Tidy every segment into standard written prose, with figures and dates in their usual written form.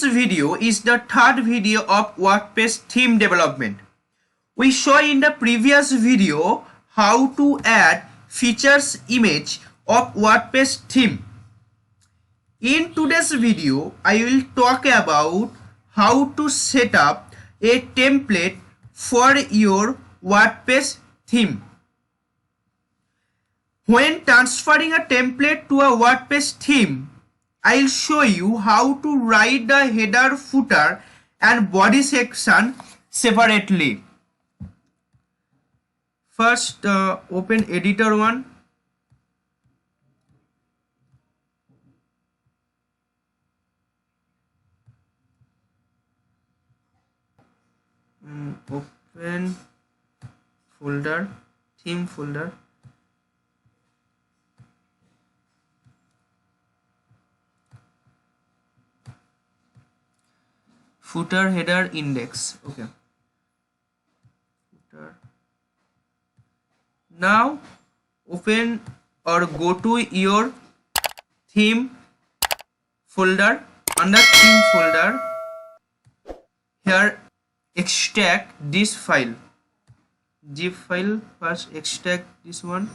video is the third video of WordPress theme development. We saw in the previous video how to add features image of WordPress theme. In today's video, I will talk about how to set up a template for your WordPress theme. When transferring a template to a WordPress theme, I'll show you how to write the header, footer and body section separately. First, open editor 1. Open folder, theme folder. Footer, header, index. Okay. Footer. Now open or go to your theme folder. Under theme folder, here extract this file, zip file. First extract this one.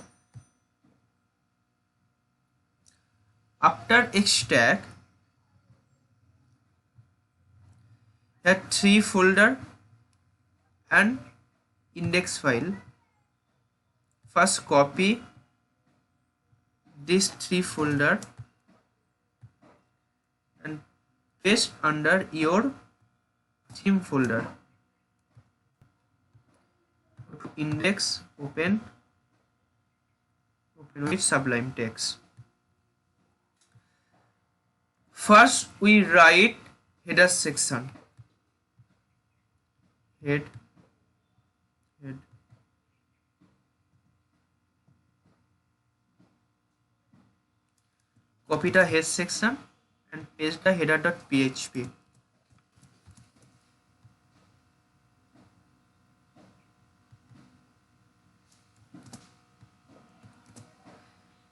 After extract, here 3 folder and index file. First copy this 3 folder and paste under your theme folder. Go to index, open with Sublime Text. First we write header section. Head. Copy the head section and paste the header.php.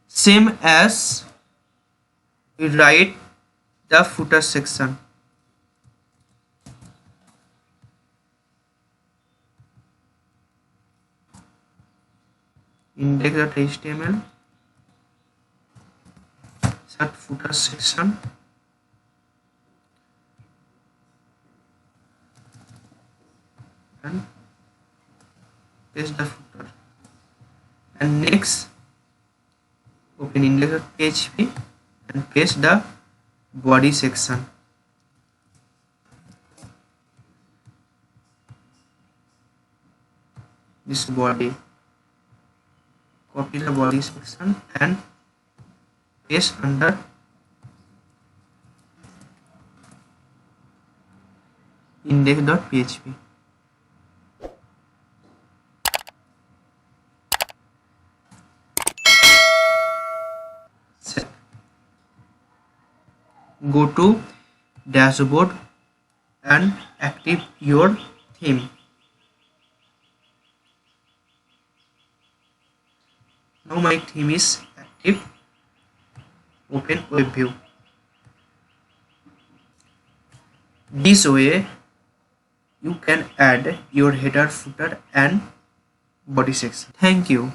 Same as we write the footer section. Index.html, set footer section, and paste the footer. And next, open index.php and paste the body section. This body. Copy the body section and paste under index.php. Go to dashboard and active your theme. Now my theme is active. Open web view. This way you can add your header, footer and body section. Thank you.